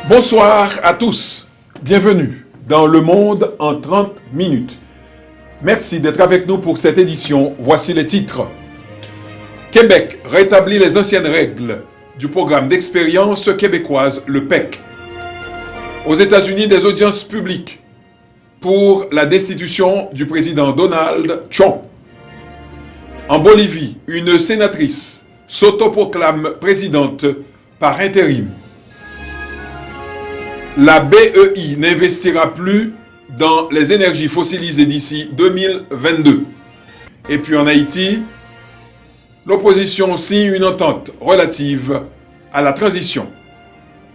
Bonsoir à tous, bienvenue dans Le Monde en 30 minutes. Merci d'être avec nous pour cette édition. Voici les titres. Québec rétablit les anciennes règles du programme d'expérience québécoise, le PEC. Aux États-Unis, des audiences publiques pour la destitution du président Donald Trump. En Bolivie, une sénatrice s'autoproclame présidente par intérim. La BEI n'investira plus dans les énergies fossilisées d'ici 2022. Et puis en Haïti, l'opposition signe une entente relative à la transition.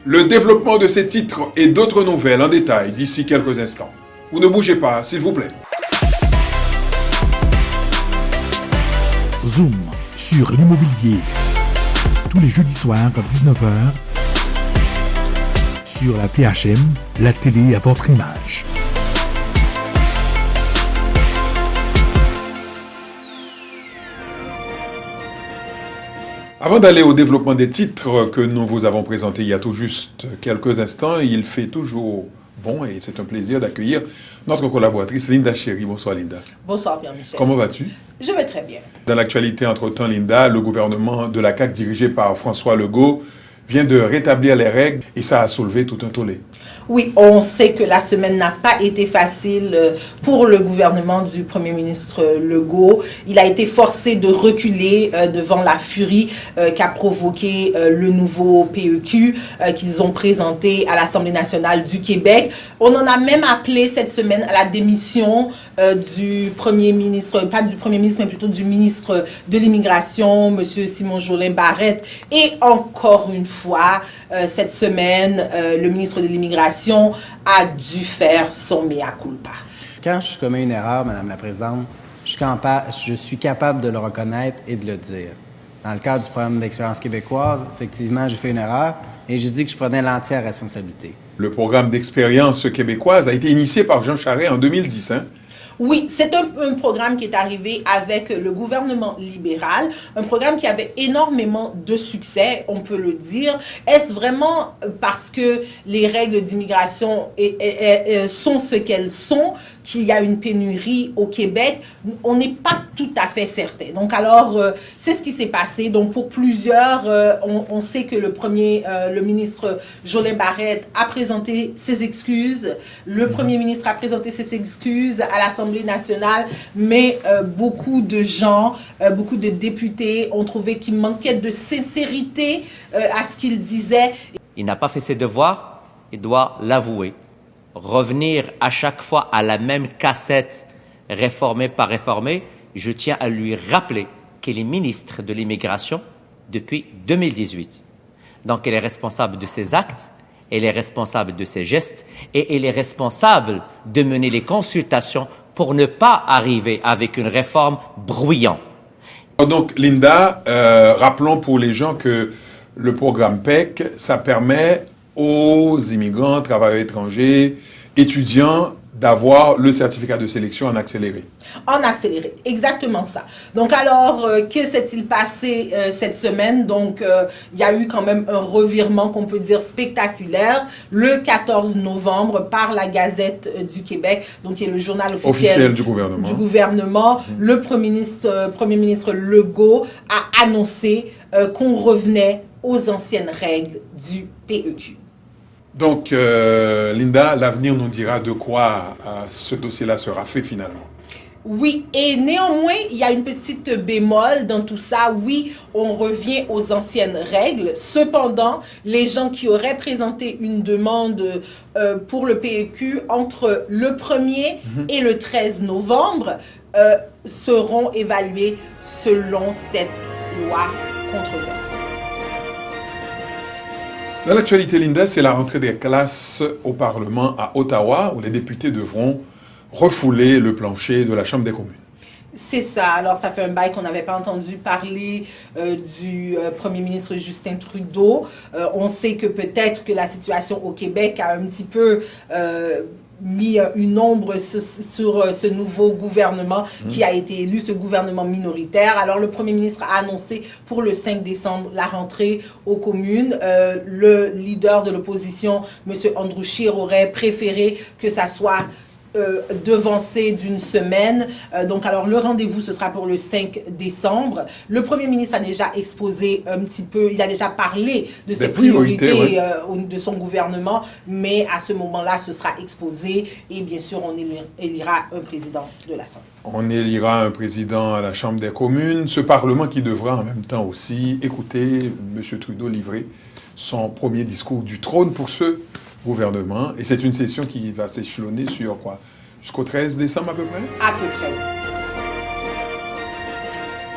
Le développement de ces titres et d'autres nouvelles en détail d'ici quelques instants. Vous ne bougez pas, s'il vous plaît. Zoom sur l'immobilier. Tous les jeudis soirs à 19h. Sur la THM, la télé à votre image. Avant d'aller au développement des titres que nous vous avons présentés il y a tout juste quelques instants, il fait toujours bon et c'est un plaisir d'accueillir notre collaboratrice Linda Chéry. Bonsoir Linda. Bonsoir Pierre-Michel. Comment vas-tu? Je vais très bien. Dans l'actualité entre-temps, Linda, le gouvernement de la CAQ dirigé par François Legault vient de rétablir les règles et ça a soulevé tout un tollé. Oui, on sait que la semaine n'a pas été facile pour le gouvernement du Premier ministre Legault. Il a été forcé de reculer devant la furie qu'a provoqué le nouveau PEQ qu'ils ont présenté à l'Assemblée nationale du Québec. On en a même appelé cette semaine à la démission du Premier ministre, pas du Premier ministre, mais plutôt du ministre de l'Immigration, M. Simon-Jolin Barrette. Et encore une fois, cette semaine, le ministre de l'Immigration a dû faire son mea culpa. Quand je commets une erreur, Madame la Présidente, je suis capable de le reconnaître et de le dire. Dans le cadre du programme d'expérience québécoise, effectivement, j'ai fait une erreur et j'ai dit que je prenais l'entière responsabilité. Le programme d'expérience québécoise a été initié par Jean Charest en 2010. Oui, c'est un programme qui est arrivé avec le gouvernement libéral, un programme qui avait énormément de succès, on peut le dire. Est-ce vraiment parce que les règles d'immigration sont ce qu'elles sont, qu'il y a une pénurie au Québec? On n'est pas tout à fait certain. Donc alors, c'est ce qui s'est passé. Donc pour plusieurs, on sait que le ministre Jolin Barrette a présenté ses excuses, le Premier ministre a présenté ses excuses à l'Assemblée nationale, mais beaucoup de gens, beaucoup de députés ont trouvé qu'il manquait de sincérité à ce qu'il disait. Il n'a pas fait ses devoirs, il doit l'avouer. Revenir à chaque fois à la même cassette, réformée par réformée, je tiens à lui rappeler qu'il est ministre de l'Immigration depuis 2018. Donc elle est responsable de ses actes, elle est responsable de ses gestes et elle est responsable de mener les consultations pour ne pas arriver avec une réforme bruyante. Donc Linda, rappelons pour les gens que le programme PEC, ça permet aux immigrants, travailleurs étrangers, étudiants d'avoir le certificat de sélection en accéléré. En accéléré, exactement ça. Donc alors, que s'est-il passé cette semaine? Donc, il y a eu quand même un revirement qu'on peut dire spectaculaire le 14 novembre par la Gazette du Québec, donc qui est le journal officiel du gouvernement. Le Premier ministre Legault a annoncé qu'on revenait aux anciennes règles du PEQ. Donc, Linda, l'avenir nous dira de quoi ce dossier-là sera fait finalement. Oui, et néanmoins, il y a une petite bémol dans tout ça. Oui, on revient aux anciennes règles. Cependant, les gens qui auraient présenté une demande pour le PEQ entre le 1er et le 13 novembre seront évalués selon cette loi controversée. Dans l'actualité, Linda, c'est la rentrée des classes au Parlement à Ottawa, où les députés devront refouler le plancher de la Chambre des communes. C'est ça. Alors, ça fait un bail qu'on n'avait pas entendu parler du Premier ministre Justin Trudeau. On sait que peut-être que la situation au Québec a un petit peu mis une ombre sur ce nouveau gouvernement qui a été élu, ce gouvernement minoritaire. Alors, le Premier ministre a annoncé pour le 5 décembre la rentrée aux communes. Le leader de l'opposition, M. Andrew Scheer, aurait préféré que ça soit devancé d'une semaine. Donc, alors, le rendez-vous, ce sera pour le 5 décembre. Le Premier ministre a déjà exposé un petit peu, il a déjà parlé de ses priorités de son gouvernement, mais à ce moment-là, ce sera exposé et bien sûr, on élira un président de l'Assemblée. On élira un président à la Chambre des communes, ce Parlement qui devra en même temps aussi écouter M. Trudeau livrer son premier discours du trône pour ce gouvernement. Et c'est une session qui va s'échelonner sur quoi? Jusqu'au 13 décembre à peu près? À peu près.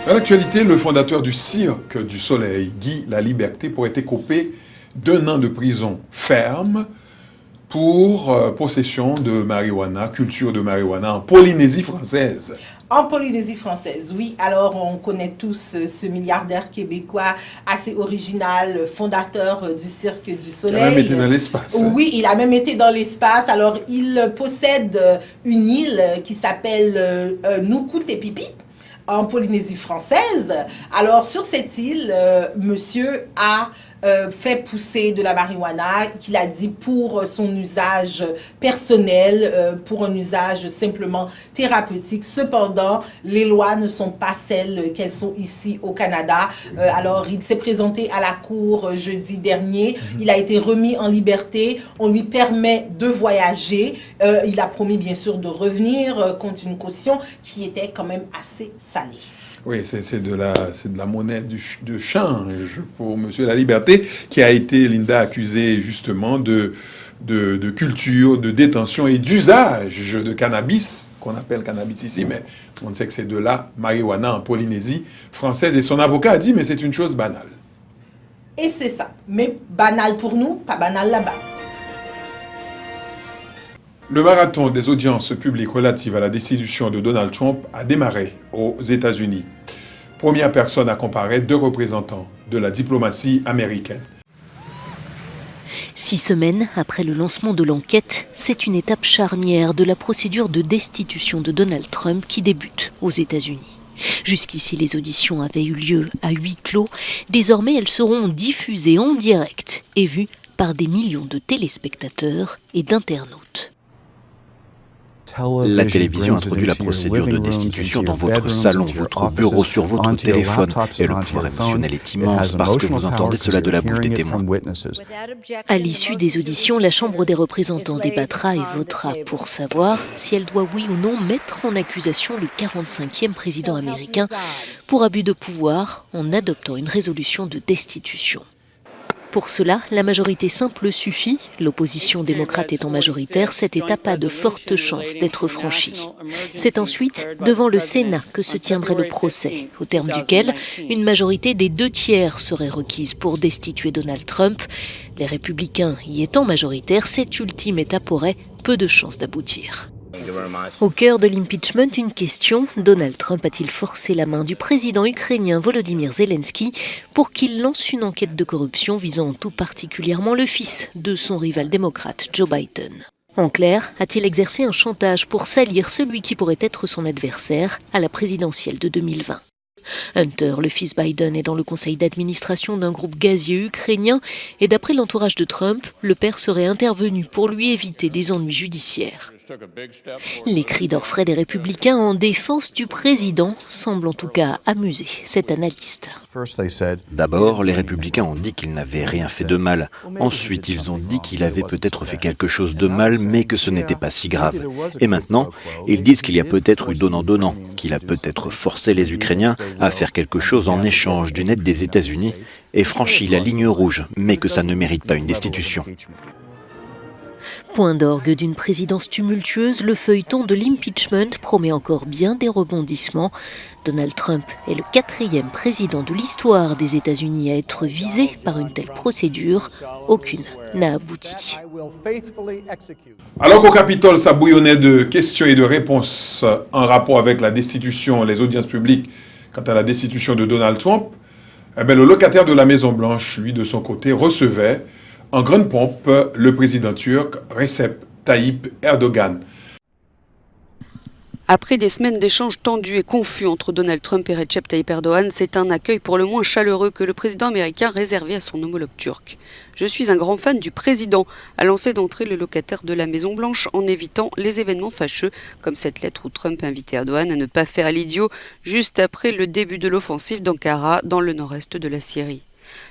Dans l'actualité, le fondateur du Cirque du Soleil, Guy Laliberté, pourrait écoper d'1 an de prison ferme pour possession de marijuana, culture de marijuana en Polynésie française. En Polynésie française, oui. Alors, on connaît tous ce milliardaire québécois assez original, fondateur du Cirque du Soleil. Il a même été dans l'espace. Oui, il a même été dans l'espace. Alors, il possède une île qui s'appelle Nuku-Te-Pipi en Polynésie française. Alors, sur cette île, monsieur a fait pousser de la marijuana, qu'il a dit pour son usage personnel, pour un usage simplement thérapeutique. Cependant, les lois ne sont pas celles qu'elles sont ici au Canada. Alors, il s'est présenté à la cour jeudi dernier. Il a été remis en liberté. On lui permet de voyager. Il a promis, bien sûr, de revenir contre une caution qui était quand même assez salée. Oui, c'est de la monnaie de change pour M. Laliberté, qui a été, Linda, accusé justement de culture, de détention et d'usage de cannabis, qu'on appelle cannabis ici, mais on sait que c'est de la marijuana en Polynésie française. Et son avocat a dit, mais c'est une chose banale. Et c'est ça. Mais banal pour nous, pas banal là-bas. Le marathon des audiences publiques relatives à la destitution de Donald Trump a démarré aux États-Unis. Première personne à comparer 2 représentants de la diplomatie américaine. 6 semaines après le lancement de l'enquête, c'est une étape charnière de la procédure de destitution de Donald Trump qui débute aux États-Unis. Jusqu'ici, les auditions avaient eu lieu à huis clos. Désormais, elles seront diffusées en direct et vues par des millions de téléspectateurs et d'internautes. La télévision introduit la procédure de destitution dans votre salon, votre bureau, sur votre téléphone. Et le pouvoir émotionnel est immense parce que vous entendez cela de la bouche des témoins. À l'issue des auditions, la Chambre des représentants débattra et votera pour savoir si elle doit oui ou non mettre en accusation le 45e président américain pour abus de pouvoir en adoptant une résolution de destitution. Pour cela, la majorité simple suffit. L'opposition démocrate étant majoritaire, cette étape a de fortes chances d'être franchie. C'est ensuite devant le Sénat que se tiendrait le procès, au terme duquel une majorité des 2/3 serait requise pour destituer Donald Trump. Les républicains y étant majoritaires, cette ultime étape aurait peu de chances d'aboutir. Au cœur de l'impeachment, une question. Donald Trump a-t-il forcé la main du président ukrainien Volodymyr Zelensky pour qu'il lance une enquête de corruption visant tout particulièrement le fils de son rival démocrate Joe Biden? En clair, a-t-il exercé un chantage pour salir celui qui pourrait être son adversaire à la présidentielle de 2020? Hunter, le fils Biden, est dans le conseil d'administration d'un groupe gazier ukrainien et d'après l'entourage de Trump, le père serait intervenu pour lui éviter des ennuis judiciaires. Les cris d'orfraie des républicains en défense du président semblent en tout cas amuser cet analyste. D'abord, les républicains ont dit qu'il n'avait rien fait de mal. Ensuite, ils ont dit qu'il avait peut-être fait quelque chose de mal, mais que ce n'était pas si grave. Et maintenant, ils disent qu'il y a peut-être eu donnant-donnant, qu'il a peut-être forcé les Ukrainiens à faire quelque chose en échange d'une aide des États-Unis et franchi la ligne rouge, mais que ça ne mérite pas une destitution. Point d'orgue d'une présidence tumultueuse, le feuilleton de l'impeachment promet encore bien des rebondissements. Donald Trump est le 4e président de l'histoire des États-Unis à être visé par une telle procédure. Aucune n'a abouti. Alors qu'au Capitole, ça bouillonnait de questions et de réponses en rapport avec la destitution, les audiences publiques quant à la destitution de Donald Trump, le locataire de la Maison-Blanche, lui, de son côté, recevait en grande pompe le président turc Recep Tayyip Erdogan. Après des semaines d'échanges tendus et confus entre Donald Trump et Recep Tayyip Erdogan, c'est un accueil pour le moins chaleureux que le président américain réservait à son homologue turc. « Je suis un grand fan du président », a lancé d'entrée le locataire de la Maison-Blanche en évitant les événements fâcheux, comme cette lettre où Trump invitait Erdogan à ne pas faire l'idiot juste après le début de l'offensive d'Ankara dans le nord-est de la Syrie.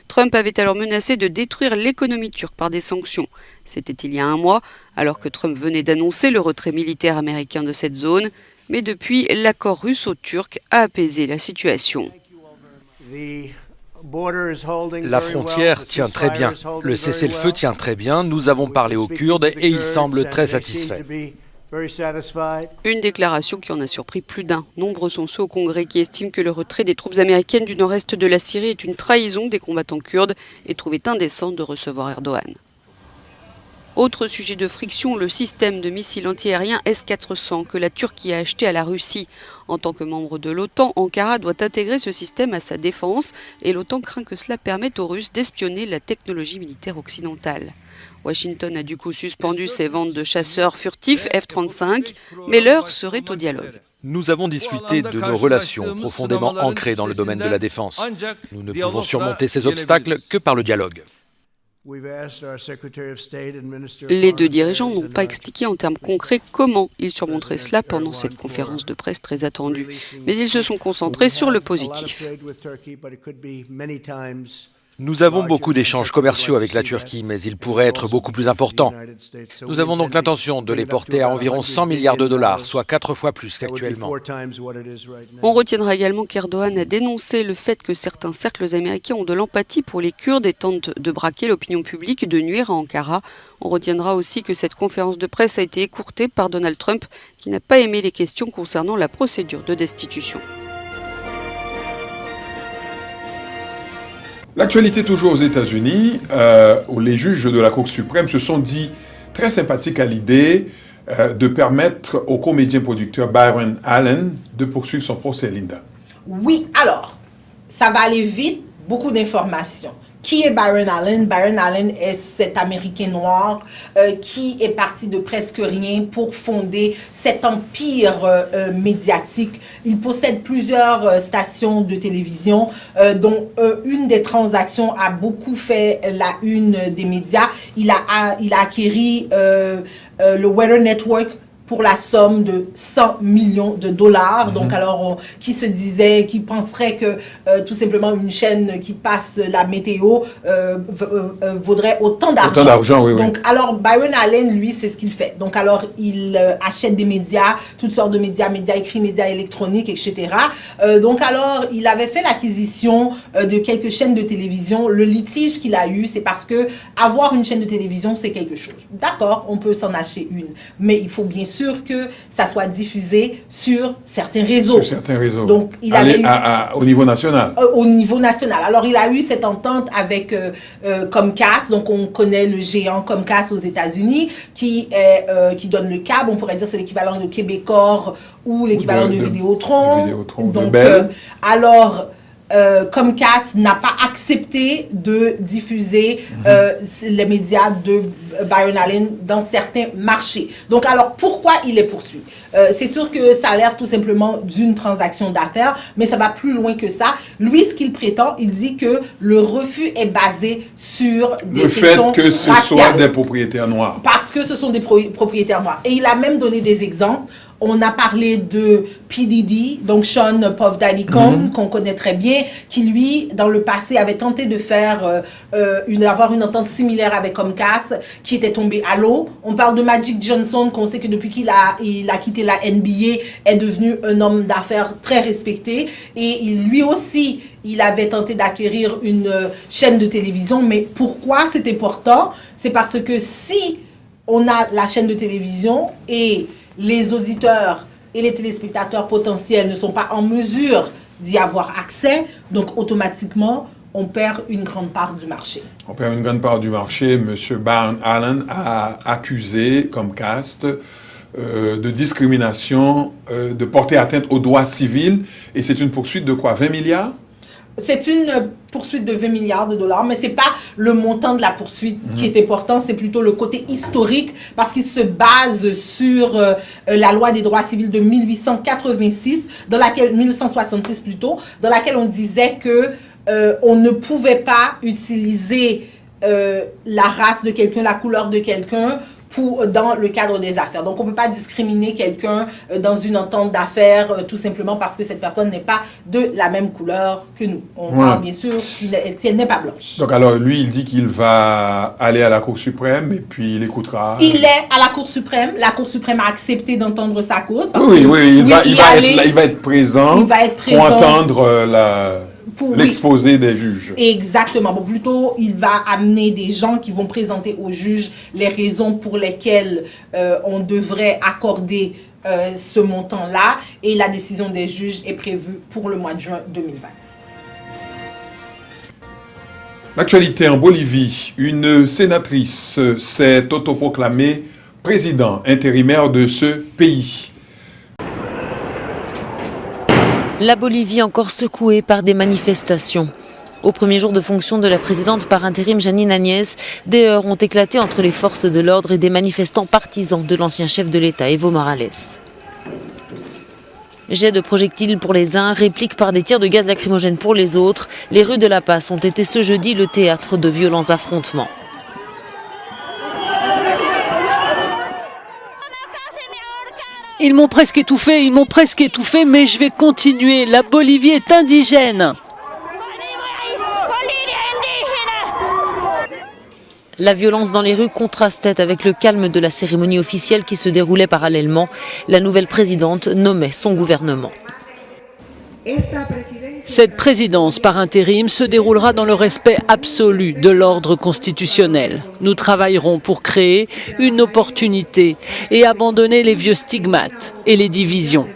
Trump avait alors menacé de détruire l'économie turque par des sanctions. C'était il y a un mois, alors que Trump venait d'annoncer le retrait militaire américain de cette zone. Mais depuis, l'accord russo-turc a apaisé la situation. La frontière tient très bien, le cessez-le-feu tient très bien, nous avons parlé aux Kurdes et ils semblent très satisfaits. Une déclaration qui en a surpris plus d'un. Nombreux sont ceux au Congrès qui estiment que le retrait des troupes américaines du nord-est de la Syrie est une trahison des combattants kurdes et trouvaient indécent de recevoir Erdogan. Autre sujet de friction, le système de missiles antiaériens S-400 que la Turquie a acheté à la Russie. En tant que membre de l'OTAN, Ankara doit intégrer ce système à sa défense et l'OTAN craint que cela permette aux Russes d'espionner la technologie militaire occidentale. Washington a du coup suspendu ses ventes de chasseurs furtifs F-35, mais l'heure serait au dialogue. Nous avons discuté de nos relations profondément ancrées dans le domaine de la défense. Nous ne pouvons surmonter ces obstacles que par le dialogue. Les deux dirigeants n'ont pas expliqué en termes concrets comment ils surmonteraient cela pendant cette conférence de presse très attendue. Mais ils se sont concentrés sur le positif. Nous avons beaucoup d'échanges commerciaux avec la Turquie, mais ils pourraient être beaucoup plus importants. Nous avons donc l'intention de les porter à environ 100 milliards de dollars, soit 4 fois plus qu'actuellement. On retiendra également qu'Erdogan a dénoncé le fait que certains cercles américains ont de l'empathie pour les Kurdes et tentent de braquer l'opinion publique, de nuire à Ankara. On retiendra aussi que cette conférence de presse a été écourtée par Donald Trump, qui n'a pas aimé les questions concernant la procédure de destitution. L'actualité toujours aux États-Unis, où les juges de la Cour suprême se sont dit très sympathiques à l'idée de permettre au comédien producteur Byron Allen de poursuivre son procès, Linda. Oui, alors, ça va aller vite, beaucoup d'informations. Qui est Byron Allen? Byron Allen est cet Américain noir qui est parti de presque rien pour fonder cet empire médiatique. Il possède plusieurs stations de télévision, dont une des transactions a beaucoup fait la une des médias. Il a acquéri le Weather Network pour la somme de 100 millions de dollars. Donc, alors, qui se disait, qui penserait que tout simplement une chaîne qui passe la météo vaudrait autant d'argent. Autant d'argent, oui, oui. Donc, alors, Byron Allen, lui, c'est ce qu'il fait. Donc, alors, il achète des médias, toutes sortes de médias, médias écrits, médias électroniques, etc. Donc, alors, il avait fait l'acquisition de quelques chaînes de télévision. Le litige qu'il a eu, c'est parce que avoir une chaîne de télévision, c'est quelque chose. D'accord, on peut s'en acheter une. Mais il faut bien sûr que ça soit diffusé sur certains réseaux. Sur certains réseaux. Donc, il au niveau national. Au niveau national. Alors, il a eu cette entente avec Comcast. Donc, on connaît le géant Comcast aux États-Unis qui donne le câble. On pourrait dire que c'est l'équivalent de Québecor ou l'équivalent de Vidéotron. Donc, Comcast n'a pas accepté de diffuser les médias de Byron Allen dans certains marchés. Donc, alors, pourquoi il est poursuivi? C'est sûr que ça a l'air tout simplement d'une transaction d'affaires, mais ça va plus loin que ça. Lui, ce qu'il prétend, il dit que le refus est basé sur des questions le fait que ce soit des propriétaires noirs. Parce que ce sont des propriétaires noirs. Et il a même donné des exemples. On a parlé de P. Diddy, donc Sean Puff Daddy Combs, qu'on connaît très bien, qui lui, dans le passé, avait tenté de faire avoir une entente similaire avec Comcast, qui était tombée à l'eau. On parle de Magic Johnson, qu'on sait que depuis qu'il a quitté la NBA, est devenu un homme d'affaires très respecté. Et lui aussi, il avait tenté d'acquérir une chaîne de télévision. Mais pourquoi c'est important? C'est parce que si on a la chaîne de télévision et les auditeurs et les téléspectateurs potentiels ne sont pas en mesure d'y avoir accès, donc automatiquement, on perd une grande part du marché. On perd une grande part du marché. M. Barn Allen a accusé comme caste de discrimination, de porter atteinte aux droits civils. Et c'est une poursuite de quoi? 20 milliards? C'est une poursuite de 20 milliards de dollars, mais ce n'est pas le montant de la poursuite qui est important, c'est plutôt le côté historique, parce qu'il se base sur la loi des droits civils de 1886, 1866 plutôt, dans laquelle on disait que on ne pouvait pas utiliser la race de quelqu'un, la couleur de quelqu'un, dans le cadre des affaires. Donc, on ne peut pas discriminer quelqu'un dans une entente d'affaires tout simplement parce que cette personne n'est pas de la même couleur que nous. On parle bien sûr si elle n'est pas blanche. Donc, alors, lui, il dit qu'il va aller à la Cour suprême et puis il écoutera. Il est à la Cour suprême. La Cour suprême a accepté d'entendre sa cause. Oui, il va être présent pour entendre l'exposé des juges. Exactement. Bon, plutôt, il va amener des gens qui vont présenter aux juges les raisons pour lesquelles on devrait accorder ce montant-là. Et la décision des juges est prévue pour le mois de juin 2020. L'actualité en Bolivie, une sénatrice s'est autoproclamée président intérimaire de ce pays. La Bolivie encore secouée par des manifestations. Au premier jour de fonction de la présidente par intérim Janine Áñez, des heurts ont éclaté entre les forces de l'ordre et des manifestants partisans de l'ancien chef de l'État, Evo Morales. Jets de projectiles pour les uns, répliques par des tirs de gaz lacrymogène pour les autres. Les rues de La Paz ont été ce jeudi le théâtre de violents affrontements. Ils m'ont presque étouffé, mais je vais continuer. La Bolivie est indigène. La violence dans les rues contrastait avec le calme de la cérémonie officielle qui se déroulait parallèlement. La nouvelle présidente nommait son gouvernement. Cette présidence par intérim se déroulera dans le respect absolu de l'ordre constitutionnel. Nous travaillerons pour créer une opportunité et abandonner les vieux stigmates et les divisions.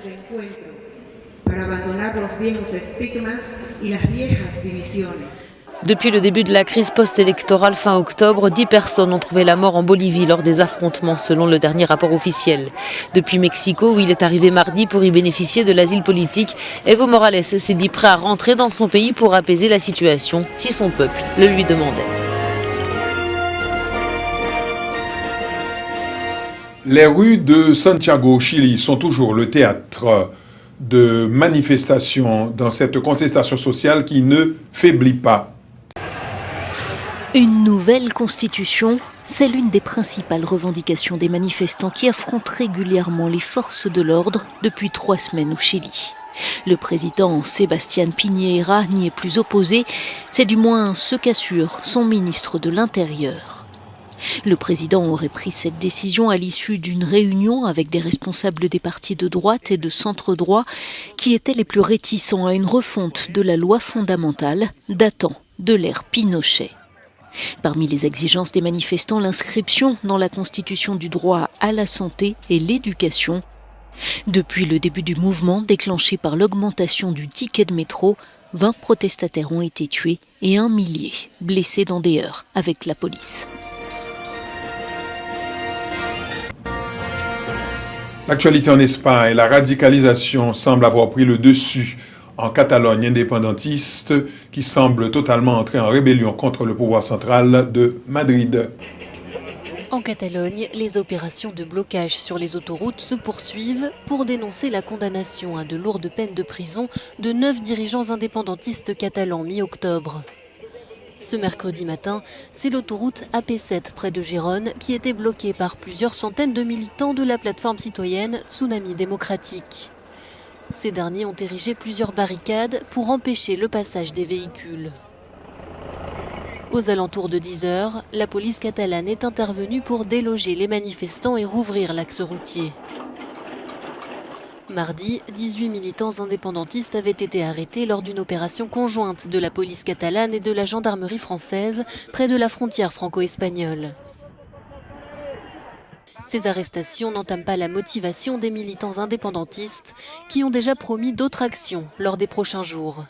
Depuis le début de la crise post-électorale fin octobre, 10 personnes ont trouvé la mort en Bolivie lors des affrontements, selon le dernier rapport officiel. Depuis Mexico, où il est arrivé mardi pour y bénéficier de l'asile politique, Evo Morales s'est dit prêt à rentrer dans son pays pour apaiser la situation, si son peuple le lui demandait. Les rues de Santiago, au Chili, sont toujours le théâtre de manifestations dans cette contestation sociale qui ne faiblit pas. Une nouvelle constitution, c'est l'une des principales revendications des manifestants qui affrontent régulièrement les forces de l'ordre depuis 3 semaines au Chili. Le président Sebastián Piñera n'y est plus opposé, c'est du moins ce qu'assure son ministre de l'Intérieur. Le président aurait pris cette décision à l'issue d'une réunion avec des responsables des partis de droite et de centre-droit qui étaient les plus réticents à une refonte de la loi fondamentale datant de l'ère Pinochet. Parmi les exigences des manifestants, l'inscription dans la Constitution du droit à la santé et l'éducation. Depuis le début du mouvement déclenché par l'augmentation du ticket de métro, 20 protestataires ont été tués et 1 millier blessés dans des heurts avec la police. L'actualité en Espagne, la radicalisation semble avoir pris le dessus en Catalogne indépendantiste qui semble totalement entrer en rébellion contre le pouvoir central de Madrid. En Catalogne, les opérations de blocage sur les autoroutes se poursuivent pour dénoncer la condamnation à de lourdes peines de prison de 9 dirigeants indépendantistes catalans mi-octobre. Ce mercredi matin, c'est l'autoroute AP7 près de Gérone qui était bloquée par plusieurs centaines de militants de la plateforme citoyenne Tsunami démocratique. Ces derniers ont érigé plusieurs barricades pour empêcher le passage des véhicules. Aux alentours de 10 heures, la police catalane est intervenue pour déloger les manifestants et rouvrir l'axe routier. Mardi, 18 militants indépendantistes avaient été arrêtés lors d'une opération conjointe de la police catalane et de la gendarmerie française près de la frontière franco-espagnole. Ces arrestations n'entament pas la motivation des militants indépendantistes qui ont déjà promis d'autres actions lors des prochains jours.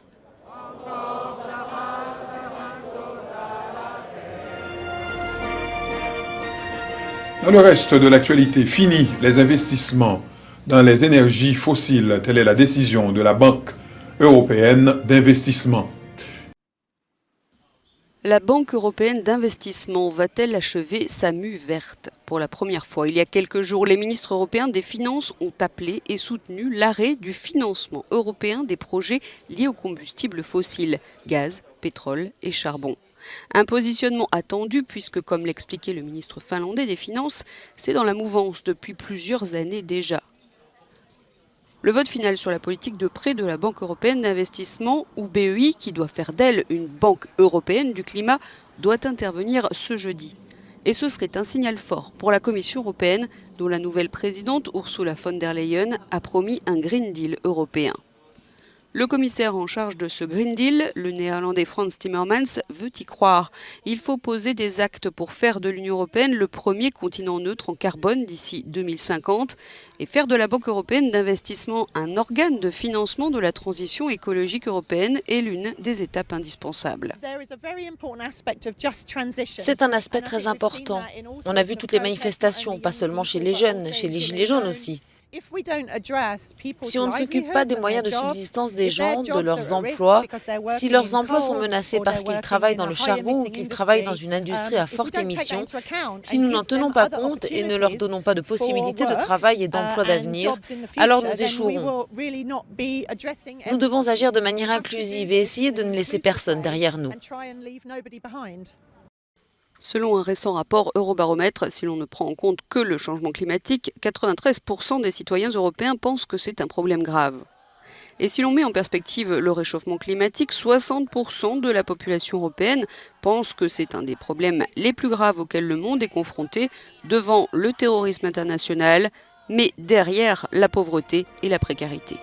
Dans le reste de l'actualité, fini les investissements dans les énergies fossiles. Telle est la décision de la Banque européenne d'investissement. La Banque européenne d'investissement va-t-elle achever sa mue verte ? Pour la première fois, il y a quelques jours, les ministres européens des Finances ont appelé et soutenu l'arrêt du financement européen des projets liés aux combustibles fossiles, gaz, pétrole et charbon. Un positionnement attendu puisque, comme l'expliquait le ministre finlandais des Finances, c'est dans la mouvance depuis plusieurs années déjà. Le vote final sur la politique de prêt de la Banque européenne d'investissement, ou BEI, qui doit faire d'elle une banque européenne du climat, doit intervenir ce jeudi. Et ce serait un signal fort pour la Commission européenne, dont la nouvelle présidente Ursula von der Leyen a promis un Green Deal européen. Le commissaire en charge de ce Green Deal, le néerlandais Frans Timmermans, veut y croire. Il faut poser des actes pour faire de l'Union européenne le premier continent neutre en carbone d'ici 2050 et faire de la Banque européenne d'investissement un organe de financement de la transition écologique européenne est l'une des étapes indispensables. C'est un aspect très important. On a vu toutes les manifestations, pas seulement chez les jeunes, chez les gilets jaunes aussi. Si on ne s'occupe pas des moyens de subsistance des gens, de leurs emplois, si leurs emplois sont menacés parce qu'ils travaillent dans le charbon ou qu'ils travaillent dans une industrie à forte émission, si nous n'en tenons pas compte et ne leur donnons pas de possibilités de travail et d'emploi d'avenir, alors nous échouerons. Nous devons agir de manière inclusive et essayer de ne laisser personne derrière nous. Selon un récent rapport Eurobaromètre, si l'on ne prend en compte que le changement climatique, 93% des citoyens européens pensent que c'est un problème grave. Et si l'on met en perspective le réchauffement climatique, 60% de la population européenne pense que c'est un des problèmes les plus graves auxquels le monde est confronté, devant le terrorisme international, mais derrière la pauvreté et la précarité.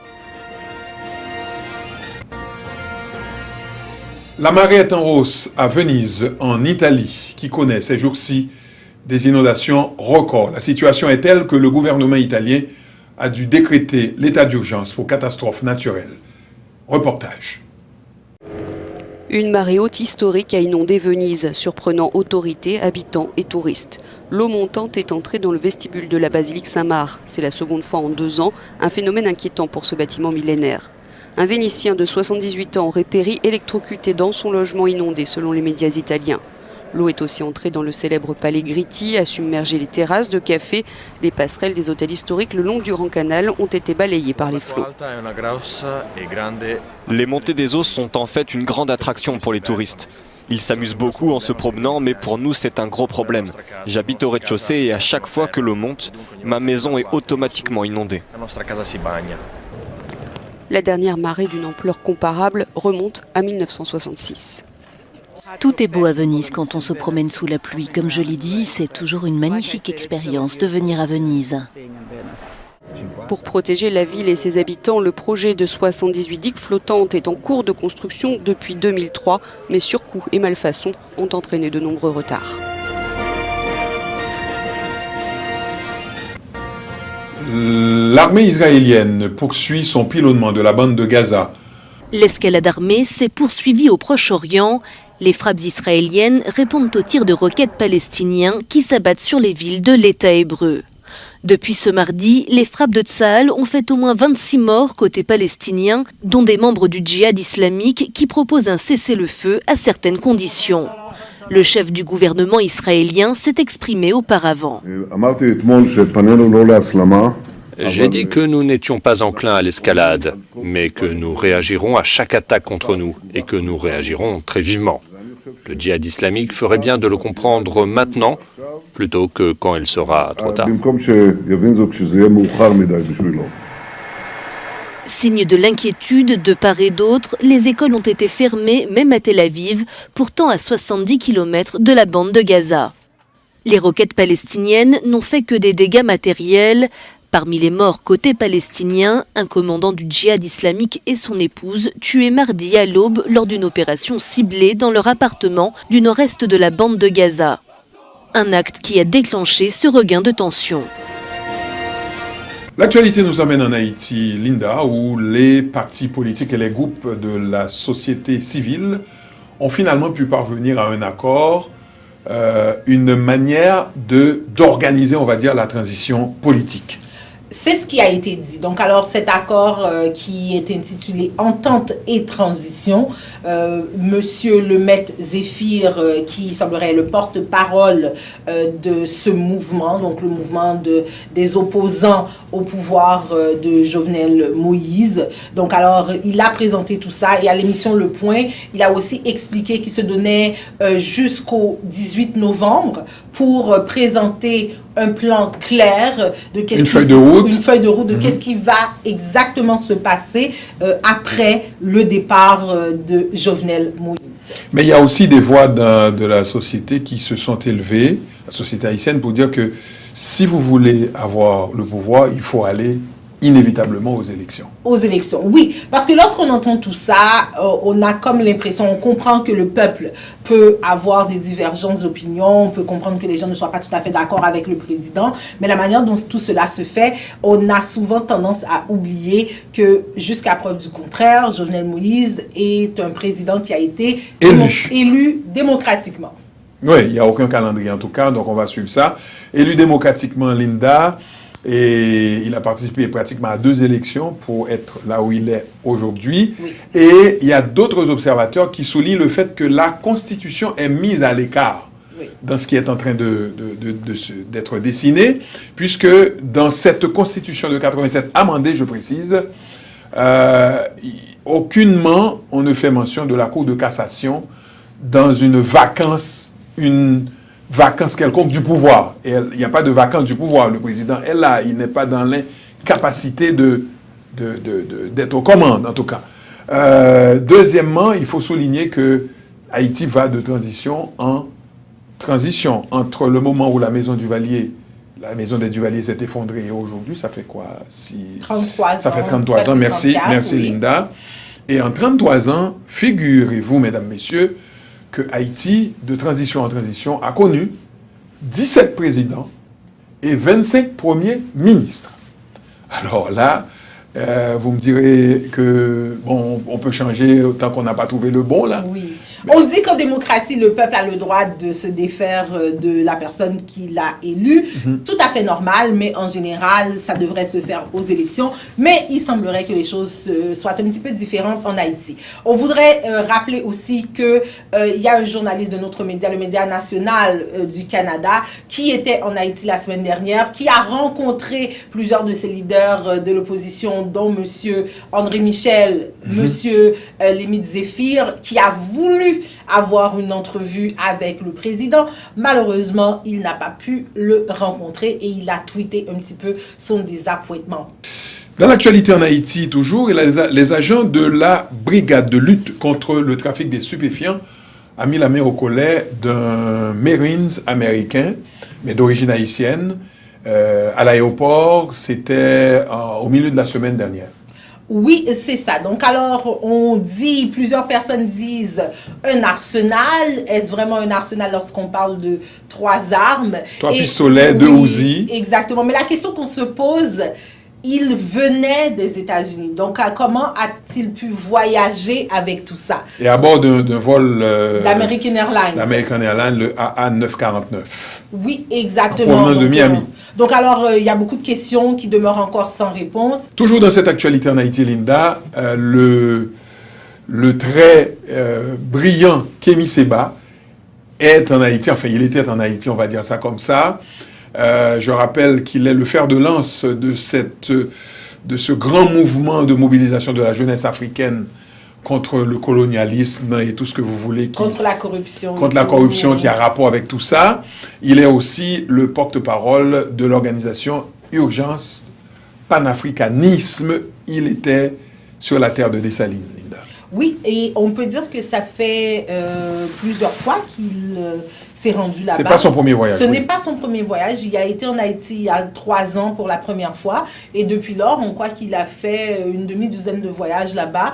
La marée est en hausse à Venise, en Italie, qui connaît ces jours-ci des inondations records. La situation est telle que le gouvernement italien a dû décréter l'état d'urgence pour catastrophes naturelles. Reportage. Une marée haute historique a inondé Venise, surprenant autorités, habitants et touristes. L'eau montante est entrée dans le vestibule de la basilique Saint-Marc. C'est la seconde fois en 2 ans, un phénomène inquiétant pour ce bâtiment millénaire. Un Vénitien de 78 ans aurait péri électrocuté dans son logement inondé, selon les médias italiens. L'eau est aussi entrée dans le célèbre palais Gritti, a submergé les terrasses de café. Les passerelles des hôtels historiques le long du Grand Canal ont été balayées par les flots. Les montées des eaux sont en fait une grande attraction pour les touristes. Ils s'amusent beaucoup en se promenant, mais pour nous c'est un gros problème. J'habite au rez-de-chaussée et à chaque fois que l'eau monte, ma maison est automatiquement inondée. La dernière marée d'une ampleur comparable remonte à 1966. Tout est beau à Venise quand on se promène sous la pluie. Comme je l'ai dit, c'est toujours une magnifique expérience de venir à Venise. Pour protéger la ville et ses habitants, le projet de 78 digues flottantes est en cours de construction depuis 2003, mais surcoûts et malfaçons ont entraîné de nombreux retards. L'armée israélienne poursuit son pilonnement de la bande de Gaza. L'escalade armée s'est poursuivie au Proche-Orient. Les frappes israéliennes répondent aux tirs de roquettes palestiniens qui s'abattent sur les villes de l'État hébreu. Depuis ce mardi, les frappes de Tsahal ont fait au moins 26 morts côté palestinien, dont des membres du djihad islamique qui proposent un cessez-le-feu à certaines conditions. Le chef du gouvernement israélien s'est exprimé auparavant. J'ai dit que nous n'étions pas enclins à l'escalade, mais que nous réagirons à chaque attaque contre nous et que nous réagirons très vivement. Le djihad islamique ferait bien de le comprendre maintenant plutôt que quand il sera trop tard. Signe de l'inquiétude de part et d'autre, les écoles ont été fermées, même à Tel Aviv, pourtant à 70 km de la bande de Gaza. Les roquettes palestiniennes n'ont fait que des dégâts matériels. Parmi les morts côté palestinien, un commandant du djihad islamique et son épouse, tués mardi à l'aube lors d'une opération ciblée dans leur appartement du nord-est de la bande de Gaza. Un acte qui a déclenché ce regain de tension. L'actualité nous emmène en Haïti, Linda, où les partis politiques et les groupes de la société civile ont finalement pu parvenir à un accord, une manière d'organiser, on va dire, la transition politique. C'est ce qui a été dit. Donc, alors, cet accord qui est intitulé « Entente et transition », Monsieur le maître Zéphir, qui semblerait le porte-parole de ce mouvement, donc le mouvement des opposants au pouvoir de Jovenel Moïse. Donc, alors, il a présenté tout ça et à l'émission Le Point, il a aussi expliqué qu'il se donnait jusqu'au 18 novembre pour présenter un plan clair de une feuille de route de qu'est-ce qui va exactement se passer après le départ de Jovenel Moïse. Mais il y a aussi des voix de la société qui se sont élevées, la société haïtienne, pour dire que si vous voulez avoir le pouvoir, il faut aller inévitablement aux élections. Aux élections, oui. Parce que lorsqu'on entend tout ça, on a comme l'impression, on comprend que le peuple peut avoir des divergences d'opinion, on peut comprendre que les gens ne soient pas tout à fait d'accord avec le président, mais la manière dont tout cela se fait, on a souvent tendance à oublier que jusqu'à preuve du contraire, Jovenel Moïse est un président qui a été élu démocratiquement. Oui, il n'y a aucun calendrier en tout cas, donc on va suivre ça. Élu démocratiquement, Linda, et il a participé pratiquement à 2 élections pour être là où il est aujourd'hui. Oui. Et il y a d'autres observateurs qui soulignent le fait que la Constitution est mise à l'écart dans ce qui est en train d'être dessiné, puisque dans cette Constitution de 87 amendée, je précise, aucunement on ne fait mention de la Cour de cassation dans une vacance quelconque du pouvoir. Et il n'y a pas de vacance du pouvoir. Le président est là. Il n'est pas dans l'incapacité d'être aux commandes, en tout cas. Deuxièmement, il faut souligner que Haïti va de transition en transition. Entre le moment où la maison des Duvaliers s'est effondrée et aujourd'hui, ça fait quoi? 33 ans. Ça fait 33 ans. Merci oui. Linda. Et en 33 ans, figurez-vous, mesdames, messieurs, que Haïti, de transition en transition, a connu 17 présidents et 25 premiers ministres. Alors là, vous me direz que, bon, on peut changer tant qu'on n'a pas trouvé le bon, là. Oui. On dit qu'en démocratie, le peuple a le droit de se défaire de la personne qui l'a élu. Tout à fait normal, mais en général, ça devrait se faire aux élections. Mais il semblerait que les choses soient un petit peu différentes en Haïti. On voudrait rappeler aussi qu'il y a un journaliste de notre média, le média national du Canada, qui était en Haïti la semaine dernière, qui a rencontré plusieurs de ces leaders de l'opposition, dont M. André Michel, M. Limit Zéphir, qui a voulu avoir une entrevue avec le président. Malheureusement, il n'a pas pu le rencontrer et il a tweeté un petit peu son désappointement. Dans l'actualité en Haïti, toujours, les agents de la brigade de lutte contre le trafic des stupéfiants ont mis la main au collet d'un Marines américain, mais d'origine haïtienne, à l'aéroport. C'était au milieu de la semaine dernière. Oui, c'est ça. Donc, alors, plusieurs personnes disent un arsenal. Est-ce vraiment un arsenal lorsqu'on parle de 3 armes? 3 pistolets, 2 Uzi. Exactement. Mais la question qu'on se pose, il venait des États-Unis. Donc, comment a-t-il pu voyager avec tout ça? Et à bord d'un vol d'American Airlines. D'American Airlines, le AA949. Oui, exactement. En provenance de Miami. Donc, alors, il y a beaucoup de questions qui demeurent encore sans réponse. Toujours dans cette actualité en Haïti, Linda, le très brillant Kémy Séba est en Haïti. Enfin, il était en Haïti, on va dire ça comme ça. Je rappelle qu'il est le fer de lance de ce grand mouvement de mobilisation de la jeunesse africaine contre le colonialisme et tout ce que vous voulez. Contre la corruption. Contre la corruption qui a rapport avec tout ça. Il est aussi le porte-parole de l'organisation Urgence Panafricanisme. Il était sur la terre de Dessalines, Linda. Oui, et on peut dire que ça fait plusieurs fois qu'il s'est rendu là-bas. C'est pas son premier voyage. Ce n'est pas son premier voyage. Il a été en Haïti il y a 3 ans pour la première fois. Et depuis lors, on croit qu'il a fait une demi-douzaine de voyages là-bas.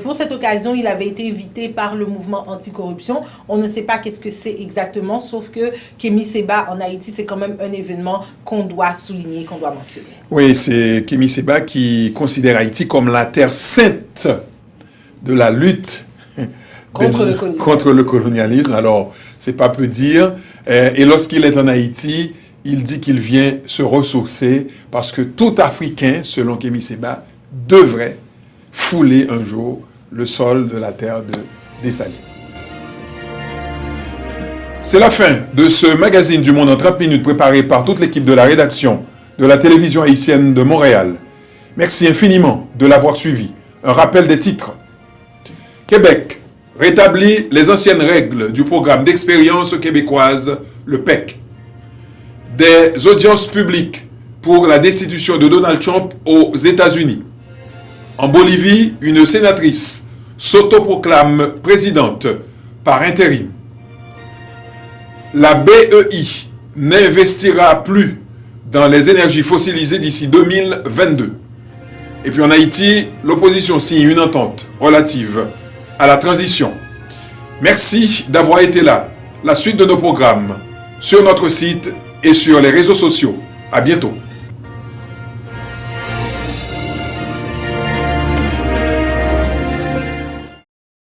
Pour cette occasion, il avait été invité par le mouvement anticorruption. On ne sait pas qu'est-ce que c'est exactement, sauf que Kémi Séba en Haïti, c'est quand même un événement qu'on doit souligner, qu'on doit mentionner. Oui, c'est Kémi Séba qui considère Haïti comme la terre sainte de la lutte contre le colonialisme. Alors, c'est pas peu dire. Et lorsqu'il est en Haïti, il dit qu'il vient se ressourcer parce que tout Africain, selon Kémi Séba, devrait fouler un jour le sol de la terre de Dessalines. C'est la fin de ce magazine du Monde en 30 minutes préparé par toute l'équipe de la rédaction de la télévision haïtienne de Montréal. Merci infiniment de l'avoir suivi. Un rappel des titres. Québec rétablit les anciennes règles du programme d'expérience québécoise, le PEC. Des audiences publiques pour la destitution de Donald Trump aux États-Unis. En Bolivie, une sénatrice s'autoproclame présidente par intérim. La BEI n'investira plus dans les énergies fossilisées d'ici 2022. Et puis en Haïti, l'opposition signe une entente relative à la transition. Merci d'avoir été là. La suite de nos programmes sur notre site et sur les réseaux sociaux. À bientôt.